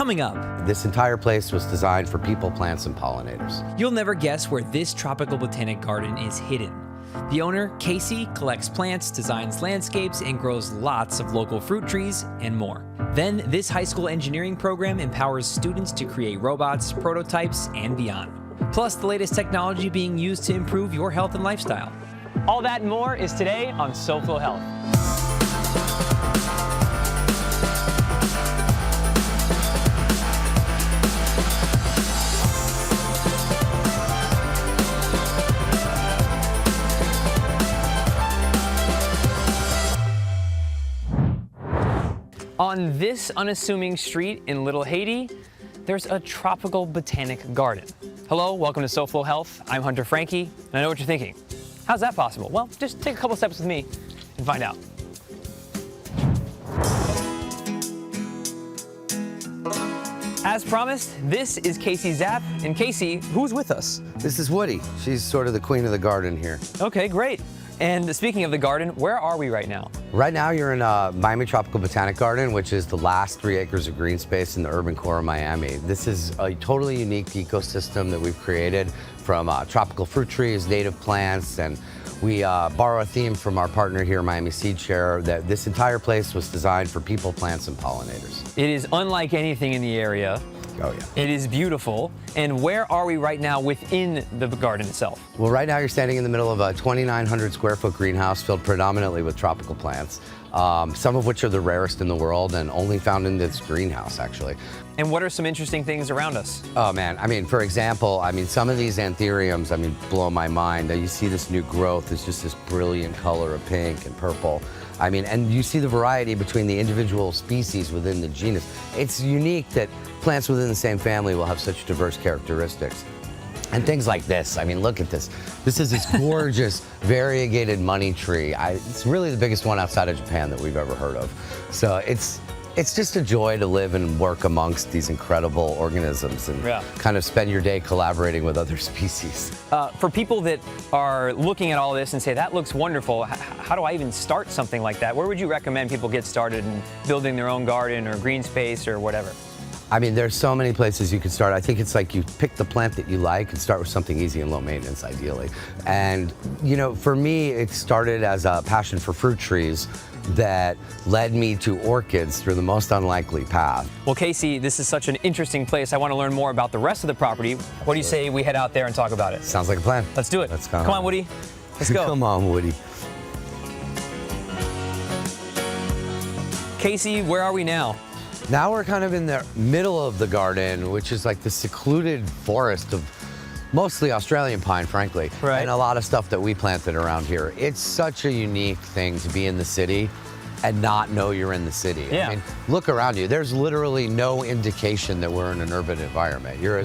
Coming up, This entire place was designed for people, plants, and pollinators. you'll never guess where this tropical botanic garden is hidden. The owner, Casey, collects plants, designs landscapes, and grows lots of local fruit trees and more. Then, this high school engineering program empowers students to create robots, prototypes, and beyond. Plus, the latest technology being used to improve your health and lifestyle. All that and more is today on SoFlo Health. On this unassuming street in Little Haiti, there's a tropical botanic garden. Hello, welcome to SoFlo Health. I'm Hunter Frankie, and I know what you're thinking. How's that possible? Well, just take a couple steps with me and find out. As promised, this is Casey Zapp. And Casey, who's with us? This is Woody. She's sort of the queen of the garden here. Okay, great. And speaking of the garden, where are we right now? Right now, you're in Miami Tropical Botanic Garden, which is the last 3 acres of green space in the urban core of Miami. This is a totally unique ecosystem that we've created from tropical fruit trees, native plants, and we borrow a theme from our partner here, Miami Seed Share, that this entire place was designed for people, plants, and pollinators. It is unlike anything in the area. Oh, yeah. It is beautiful. And where are we right now within the garden itself? Well, right now you're standing in the middle of a 2,900 square foot greenhouse filled predominantly with tropical plants, some of which are the rarest in the world and only found in this greenhouse, actually. And what are some interesting things around us? Oh man, for example, some of these anthuriums, blow my mind. You see this new growth, it's just this brilliant color of pink and purple. And you see the variety between the individual species within the genus. It's unique that plants within the same family will have such diverse characteristics. And things like this, look at this. This is this gorgeous variegated money tree. It's really the biggest one outside of Japan that we've ever heard of. So it's just a joy to live and work amongst these incredible organisms and kind of spend your day collaborating with other species. For people that are looking at all this and say, that looks wonderful, how do I even start something like that? Where would you recommend people get started in building their own garden or green space or whatever? There's so many places you can start. I think it's like you pick the plant that you like and start with something easy and low maintenance, ideally. And, for me, it started as a passion for fruit trees that led me to orchids through the most unlikely path. Well, Casey, this is such an interesting place. I want to learn more about the rest of the property. What do you say we head out there and talk about it? Sounds like a plan. Let's do it. Let's go. Come on, Woody. Let's go. Come on, Woody. Casey, where are we now? Now we're kind of in the middle of the garden, which is like the secluded forest of mostly Australian pine, frankly, and a lot of stuff that we planted around here. It's such a unique thing to be in the city and not know you're in the city. Yeah. Look around you. There's literally no indication that we're in an urban environment. You're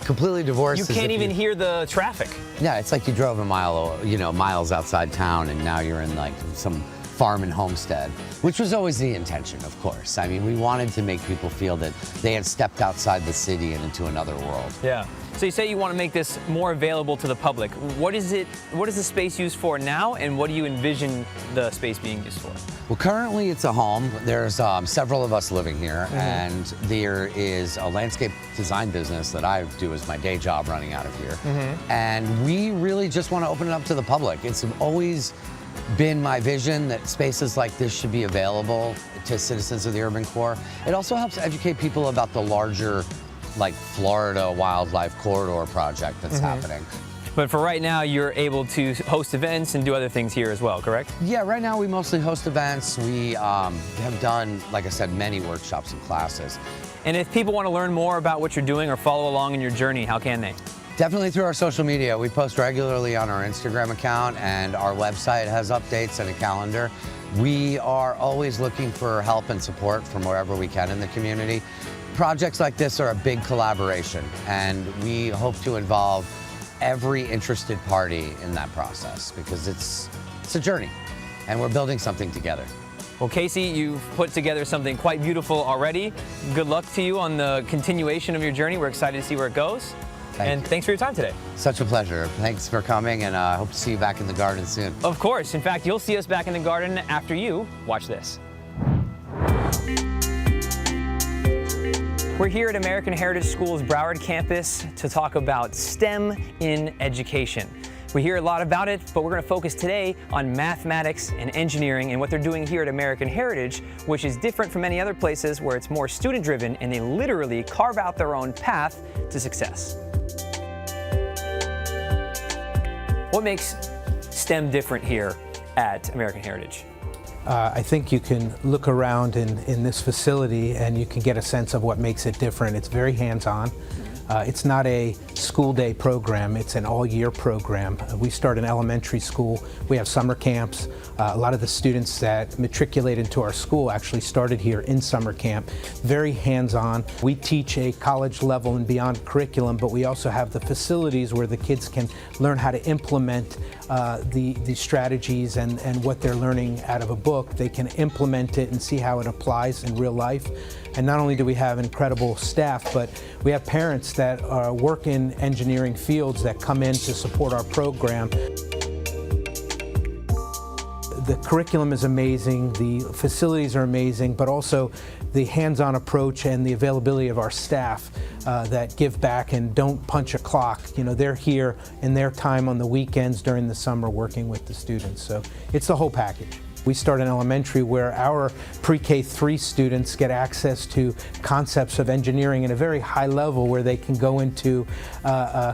completely divorced. You can't even hear the traffic. Yeah, it's like you drove a mile, miles outside town, and now you're in like some farm and homestead, which was always the intention, of course. We wanted to make people feel that they had stepped outside the city and into another world. Yeah. So you say you want to make this more available to the public. What is the space used for now, and what do you envision the space being used for? Well, currently it's a home. There's several of us living here, and there is a landscape design business that I do as my day job running out of here. And we really just want to open it up to the public. It's always been my vision that spaces like this should be available to citizens of the urban core. It also helps educate people about the larger, like, Florida wildlife corridor project that's happening. But for right now, you're able to host events and do other things here as well, correct? Yeah, right now we mostly host events. We have done, like I said, many workshops and classes. And if people want to learn more about what you're doing or follow along in your journey, how can they? Definitely through our social media. We post regularly on our Instagram account, and our website has updates and a calendar. We are always looking for help and support from wherever we can in the community. Projects like this are a big collaboration, and we hope to involve every interested party in that process, because it's a journey, and we're building something together. Well, Casey, you've put together something quite beautiful already. Good luck to you on the continuation of your journey. We're excited to see where it goes. Thanks for your time today. Such a pleasure. Thanks for coming, and I hope to see you back in the garden soon. Of course. In fact, you'll see us back in the garden after you watch this. We're here at American Heritage School's Broward campus to talk about STEM in education. We hear a lot about it, but we're going to focus today on mathematics and engineering and what they're doing here at American Heritage, which is different from many other places where it's more student-driven and they literally carve out their own path to success. What makes STEM different here at American Heritage? I think you can look around in this facility and you can get a sense of what makes it different. It's very hands-on. It's not a school day program, it's an all-year program. We start in elementary school, we have summer camps. A lot of the students that matriculate into our school actually started here in summer camp. Very hands-on. We teach a college level and beyond curriculum, but we also have the facilities where the kids can learn how to implement the strategies and what they're learning out of a book. They can implement it and see how it applies in real life. And not only do we have incredible staff, but we have parents that work in engineering fields that come in to support our program. The curriculum is amazing, the facilities are amazing, but also the hands-on approach and the availability of our staff that give back and don't punch a clock. You know, they're here in their time on the weekends during the summer working with the students. So it's the whole package. We start in elementary where our pre-K 3 students get access to concepts of engineering at a very high level where they can go into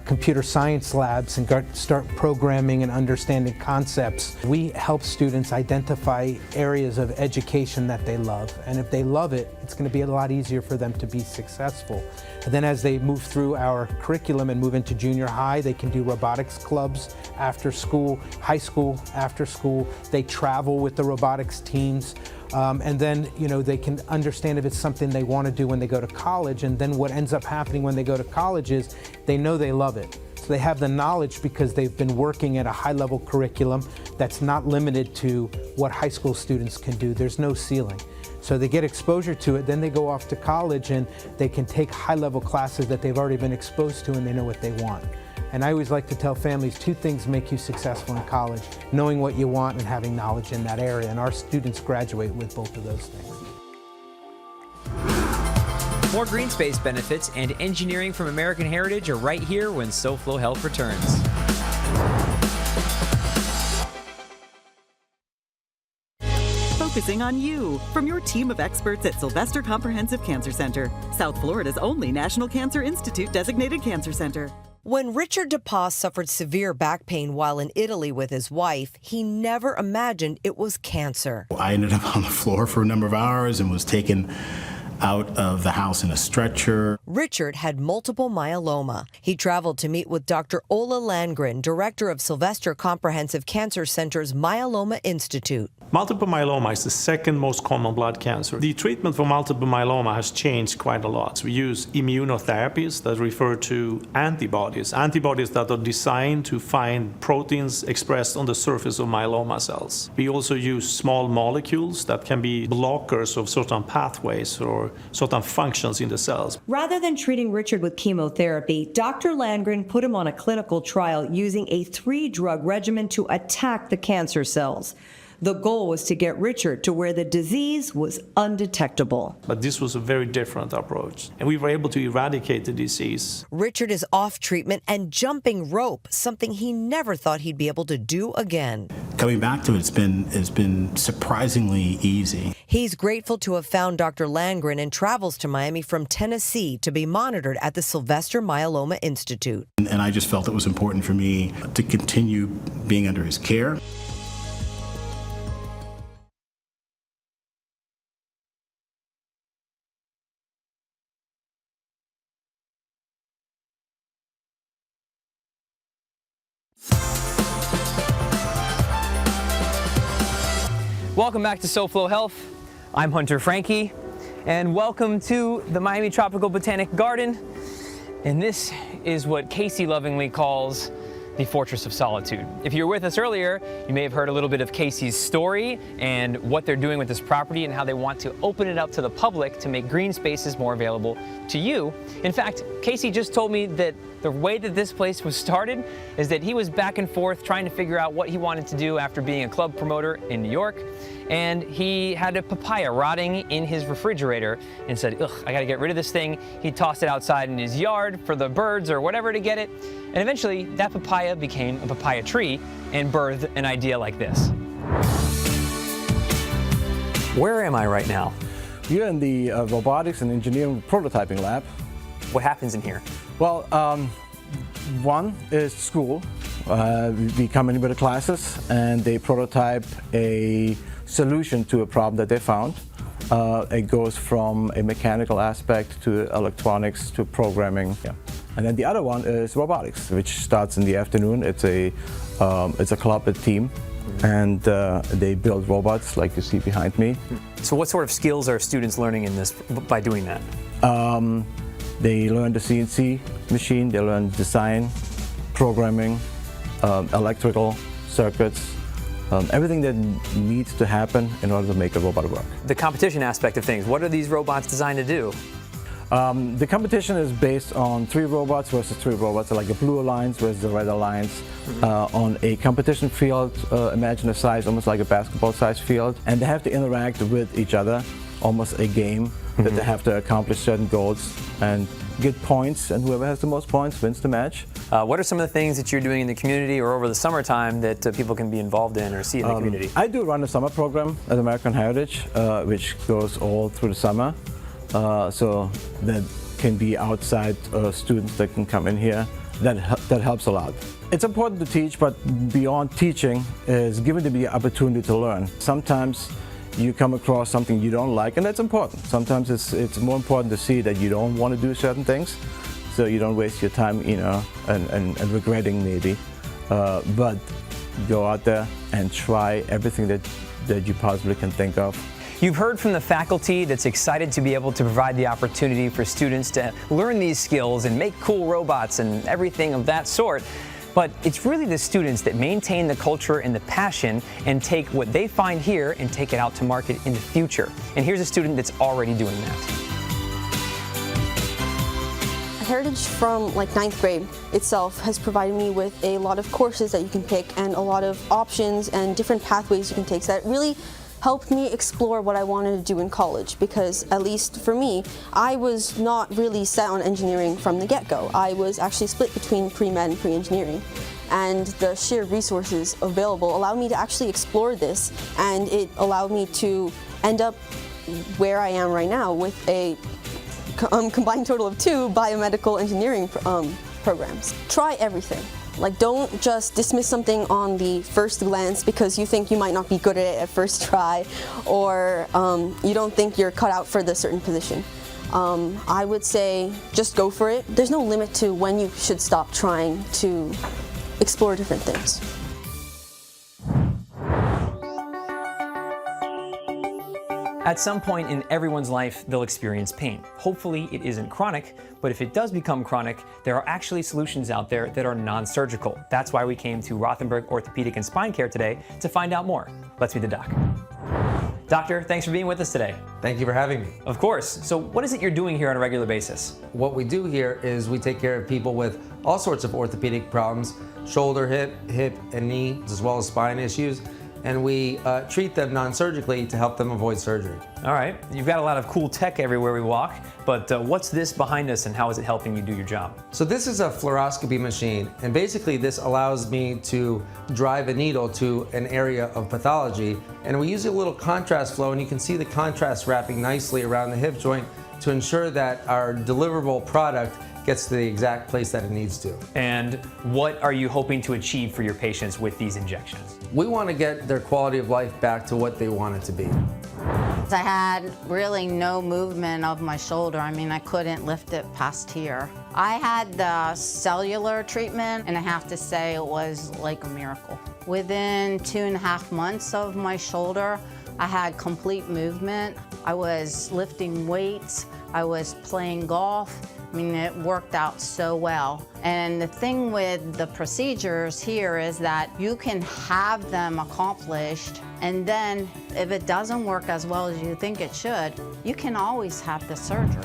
computer science labs and start programming and understanding concepts. We help students identify areas of education that they love, and if they love it, it's going to be a lot easier for them to be successful. And then as they move through our curriculum and move into junior high, they can do robotics clubs after school, high school after school. They travel with the robotics teams, and then they can understand if it's something they want to do when they go to college. And then what ends up happening when they go to college is they know they love it. So they have the knowledge because they've been working at a high-level curriculum that's not limited to what high school students can do. There's no ceiling. So they get exposure to it, then they go off to college and they can take high-level classes that they've already been exposed to and they know what they want. And I always like to tell families 2 things make you successful in college: knowing what you want and having knowledge in that area. And our students graduate with both of those things. More green space benefits and engineering from American Heritage are right here when SoFlo Health returns. Focusing on you from your team of experts at Sylvester Comprehensive Cancer Center, South Florida's only National Cancer Institute designated cancer center. When Richard DePass suffered severe back pain while in Italy with his wife, he never imagined it was cancer. I ended up on the floor for a number of hours and was taken out of the house in a stretcher. Richard had multiple myeloma. He traveled to meet with Dr. Ola Landgren, director of Sylvester Comprehensive Cancer Center's Myeloma Institute. Multiple myeloma is the second most common blood cancer. The treatment for multiple myeloma has changed quite a lot. We use immunotherapies that refer to antibodies that are designed to find proteins expressed on the surface of myeloma cells. We also use small molecules that can be blockers of certain pathways or certain functions in the cells. Rather than treating Richard with chemotherapy, Dr. Landgren put him on a clinical trial using a 3-drug regimen to attack the cancer cells. The goal was to get Richard to where the disease was undetectable. But this was a very different approach, and we were able to eradicate the disease. Richard is off treatment and jumping rope, something he never thought he'd be able to do again. Coming back to it has been surprisingly easy. He's grateful to have found Dr. Landgren and travels to Miami from Tennessee to be monitored at the Sylvester Myeloma Institute. And I just felt it was important for me to continue being under his care. Welcome back to SoFlo Health. I'm Hunter Franke, and welcome to the Miami Tropical Botanic Garden. And this is what Casey lovingly calls the Fortress of Solitude. If you were with us earlier, you may have heard a little bit of Casey's story and what they're doing with this property and how they want to open it up to the public to make green spaces more available to you. In fact, Casey just told me that the way that this place was started is that he was back and forth trying to figure out what he wanted to do after being a club promoter in New York. and he had a papaya rotting in his refrigerator and said, ugh, I gotta get rid of this thing. He tossed it outside in his yard for the birds or whatever to get it, and eventually that papaya became a papaya tree and birthed an idea like this. Where am I right now? You're in the robotics and engineering prototyping lab. What happens in here? Well, one is school. We come in with the classes and they prototype a solution to a problem that they found. It goes from a mechanical aspect to electronics to programming. Yeah. And then the other one is robotics, which starts in the afternoon. It's a club, a team, and they build robots like you see behind me. So what sort of skills are students learning in this by doing that? They learn the CNC machine, they learn design, programming, electrical circuits, everything that needs to happen in order to make a robot work. The competition aspect of things, what are these robots designed to do? The competition is based on 3 robots versus 3 robots, like the Blue Alliance versus the Red Alliance. On a competition field, imagine a size almost like a basketball-sized field, and they have to interact with each other, almost a game that they have to accomplish certain goals and get points, and whoever has the most points wins the match. What are some of the things that you're doing in the community or over the summertime that people can be involved in or see in the community? I do run a summer program at American Heritage, which goes all through the summer. So that can be outside students that can come in here. That helps a lot. It's important to teach, but beyond teaching is giving them the opportunity to learn. Sometimes you come across something you don't like, and that's important. Sometimes it's more important to see that you don't want to do certain things, so you don't waste your time, and regretting maybe. But go out there and try everything that you possibly can think of. You've heard from the faculty that's excited to be able to provide the opportunity for students to learn these skills and make cool robots and everything of that sort. But it's really the students that maintain the culture and the passion and take what they find here and take it out to market in the future. And here's a student that's already doing that. Heritage from like 9th grade itself has provided me with a lot of courses that you can pick and a lot of options and different pathways you can take. So that really helped me explore what I wanted to do in college, because at least for me, I was not really set on engineering from the get-go. I was actually split between pre-med and pre-engineering. And the sheer resources available allowed me to actually explore this, and it allowed me to end up where I am right now with a combined total of 2 biomedical engineering programs. Try everything. Like, don't just dismiss something on the first glance because you think you might not be good at it at first try, or you don't think you're cut out for the certain position. I would say just go for it. There's no limit to when you should stop trying to explore different things. At some point in everyone's life, they'll experience pain. Hopefully it isn't chronic, but if it does become chronic, there are actually solutions out there that are non-surgical. That's why we came to Rothenberg Orthopedic and Spine Care today to find out more. Let's meet the doc. Doctor, thanks for being with us today. Thank you for having me. Of course. So what is it you're doing here on a regular basis? What we do here is we take care of people with all sorts of orthopedic problems, shoulder, hip, and knee, as well as spine issues. And we treat them non-surgically to help them avoid surgery. All right, you've got a lot of cool tech everywhere we walk, but what's this behind us and how is it helping you do your job? So this is a fluoroscopy machine, and basically this allows me to drive a needle to an area of pathology, and we use a little contrast flow, and you can see the contrast wrapping nicely around the hip joint to ensure that our deliverable product gets to the exact place that it needs to. And what are you hoping to achieve for your patients with these injections? We want to get their quality of life back to what they want it to be. I had really no movement of my shoulder. I mean, I couldn't lift it past here. I had the cellular treatment, and I have to say it was like a miracle. Within 2.5 months of my shoulder, I had complete movement. I was lifting weights. I was playing golf. I mean, it worked out so well. And the thing with the procedures here is that you can have them accomplished, and then if it doesn't work as well as you think it should, you can always have the surgery.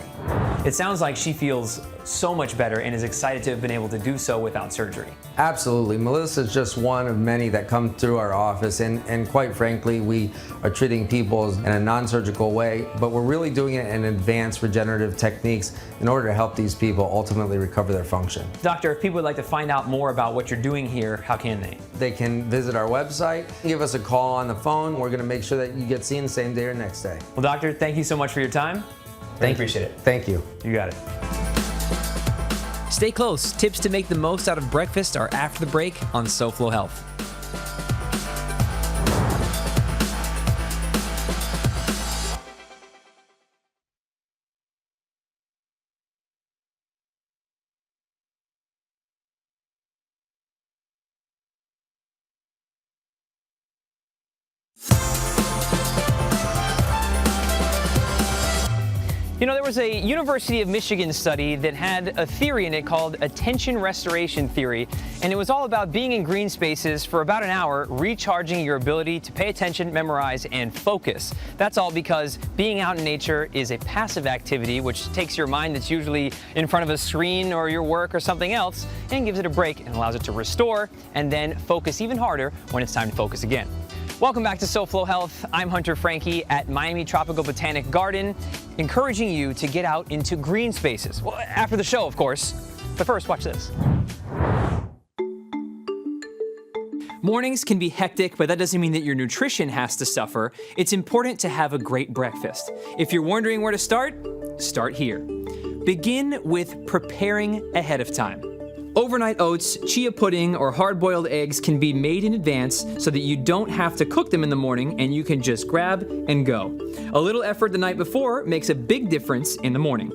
It sounds like she feels so much better and is excited to have been able to do so without surgery. Absolutely. Melissa's just one of many that come through our office, and quite frankly, we are treating people in a non-surgical way, but we're really doing it in advanced regenerative techniques in order to help these people ultimately recover their function. Doctor, if people would like to find out more about what you're doing here, how can they? They can visit our website, give us a call on the phone. We're going to make sure that you get seen the same day or next day. Well, doctor, thank you so much for your time. I appreciate it. Thank you. You got it. Stay close. Tips to make the most out of breakfast are after the break on SoFlo Health. You know, there was a University of Michigan study that had a theory in it called attention restoration theory, and it was all about being in green spaces for about an hour, recharging your ability to pay attention, memorize, and focus. That's all because being out in nature is a passive activity which takes your mind that's usually in front of a screen or your work or something else and gives it a break and allows it to restore and then focus even harder when it's time to focus again. Welcome back to SoFlo Health. I'm Hunter Franke at Miami Tropical Botanic Garden, encouraging you to get out into green spaces. Well, after the show, of course. But first, watch this. Mornings can be hectic, but that doesn't mean that your nutrition has to suffer. It's important to have a great breakfast. If you're wondering where to start here. Begin with preparing ahead of time. Overnight oats, chia pudding, or hard-boiled eggs can be made in advance so that you don't have to cook them in the morning and you can just grab and go. A little effort the night before makes a big difference in the morning.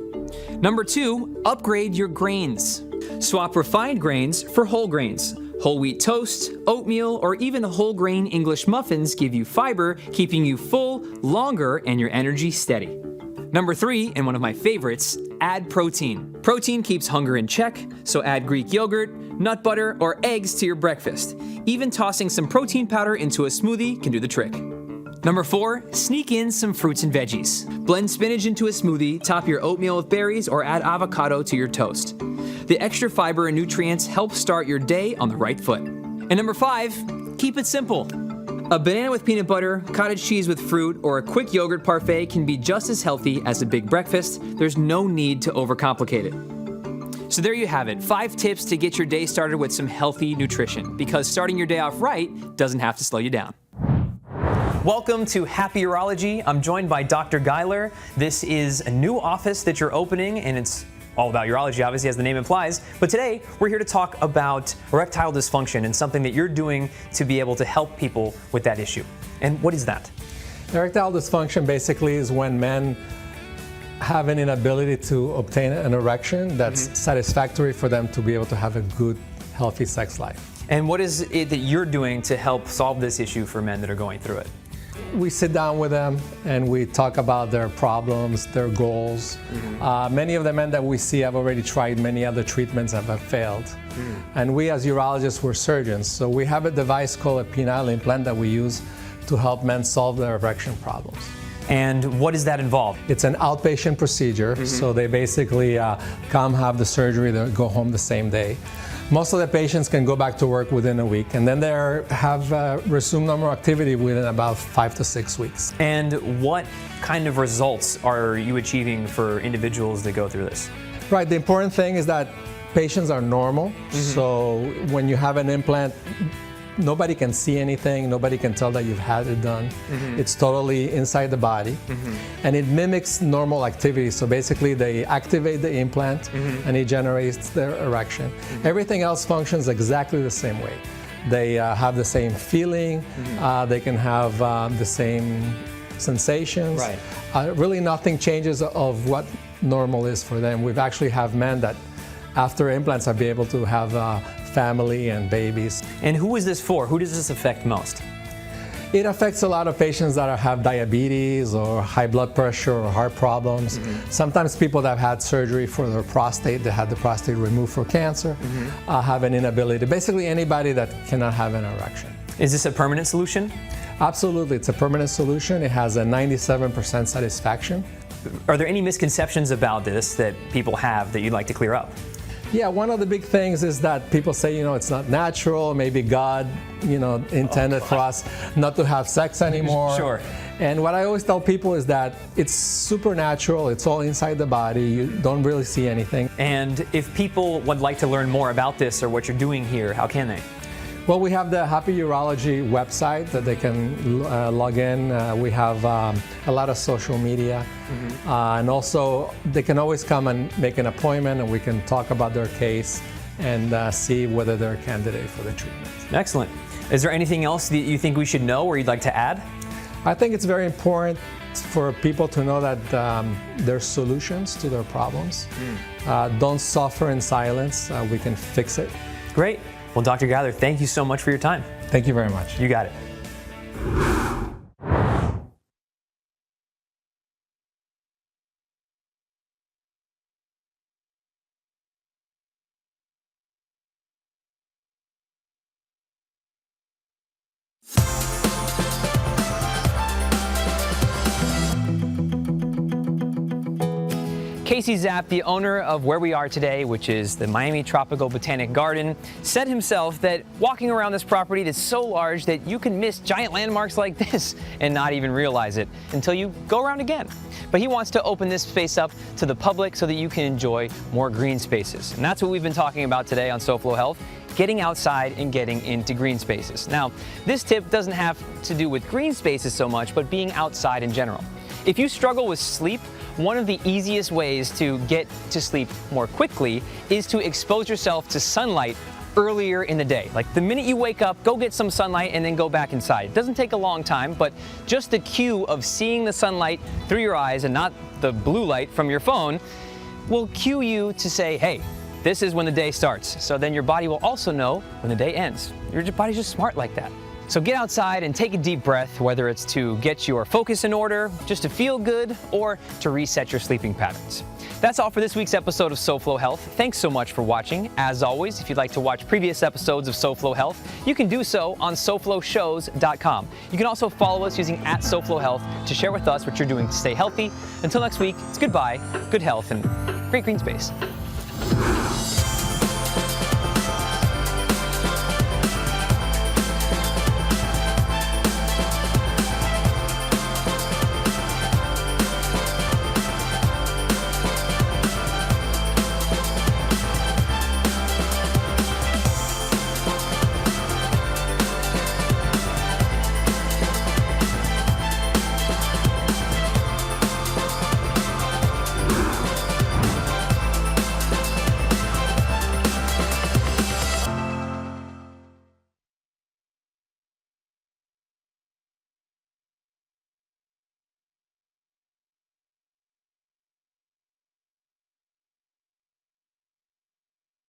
Number 2, upgrade your grains. Swap refined grains for whole grains. Whole wheat toast, oatmeal, or even whole grain English muffins give you fiber, keeping you full longer and your energy steady. Number 3, and one of my favorites, add protein. Protein keeps hunger in check, so add Greek yogurt, nut butter, or eggs to your breakfast. Even tossing some protein powder into a smoothie can do the trick. Number 4, sneak in some fruits and veggies. Blend spinach into a smoothie, top your oatmeal with berries, or add avocado to your toast. The extra fiber and nutrients help start your day on the right foot. And number 5, keep it simple. A banana with peanut butter, cottage cheese with fruit, or a quick yogurt parfait can be just as healthy as a big breakfast. There's no need to overcomplicate it. So there you have it, 5 tips to get your day started with some healthy nutrition, because starting your day off right doesn't have to slow you down. Welcome to Happy Urology. I'm joined by Dr. Geiler. This is a new office that you're opening, and it's all about urology, obviously, as the name implies. But today, we're here to talk about erectile dysfunction and something that you're doing to be able to help people with that issue. And what is that? Erectile dysfunction basically is when men have an inability to obtain an erection that's satisfactory for them to be able to have a good, healthy sex life. And what is it that you're doing to help solve this issue for men that are going through it? We sit down with them and we talk about their problems, their goals. Many of the men that we see have already tried many other treatments and have failed. And we as urologists, we're surgeons. So we have a device called a penile implant that we use to help men solve their erection problems. And what does that involve? It's an outpatient procedure. So they basically come, have the surgery, they go home the same day. Most of the patients can go back to work within a week, and then they have resumed normal activity within about 5 to 6 weeks. And what kind of results are you achieving for individuals that go through this? Right, the important thing is that patients are normal. So when you have an implant, nobody can see anything, nobody can tell that you've had it done. It's totally inside the body. And it mimics normal activity. So basically they activate the implant and it generates their erection. Everything else functions exactly the same way. They have the same feeling, they can have the same sensations. Really nothing changes of what normal is for them. We've actually have men that after implants are be able to have family and babies. And who is this for? Who does this affect most? It affects a lot of patients that have diabetes or high blood pressure or heart problems. Sometimes people that have had surgery for their prostate, they had the prostate removed for cancer, have an inability. Basically anybody that cannot have an erection. Is this a permanent solution? Absolutely, it's a permanent solution. It has a 97% satisfaction. Are there any misconceptions about this that people have that you'd like to clear up? Yeah, one of the big things is that people say, it's not natural. Maybe God, intended for us not to have sex anymore. Sure. And what I always tell people is that it's supernatural. It's all inside the body. You don't really see anything. And if people would like to learn more about this or what you're doing here, how can they? Well, we have the Happy Urology website that they can log in. We have a lot of social media. And also, they can always come and make an appointment and we can talk about their case and see whether they're a candidate for the treatment. Excellent. Is there anything else that you think we should know or you'd like to add? I think it's very important for people to know that there's solutions to their problems. Don't suffer in silence. We can fix it. Great. Well, Dr. Gather, thank you so much for your time. Thank you very much. You got it. Casey Zapp, the owner of where we are today, which is the Miami Tropical Botanic Garden, said himself that walking around this property is so large that you can miss giant landmarks like this and not even realize it until you go around again. But he wants to open this space up to the public so that you can enjoy more green spaces. And that's what we've been talking about today on SoFlo Health, getting outside and getting into green spaces. Now, this tip doesn't have to do with green spaces so much, but being outside in general. If you struggle with sleep, one of the easiest ways to get to sleep more quickly is to expose yourself to sunlight earlier in the day. Like the minute you wake up, go get some sunlight and then go back inside. It doesn't take a long time, but just the cue of seeing the sunlight through your eyes and not the blue light from your phone will cue you to say, hey, this is when the day starts. So then your body will also know when the day ends. Your body's just smart like that. So get outside and take a deep breath, whether it's to get your focus in order, just to feel good, or to reset your sleeping patterns. That's all for this week's episode of SoFlo Health. Thanks so much for watching. As always, if you'd like to watch previous episodes of SoFlo Health, you can do so on SoFloShows.com. You can also follow us using @SoFlo Health to share with us what you're doing to stay healthy. Until next week, it's goodbye, good health, and great green space.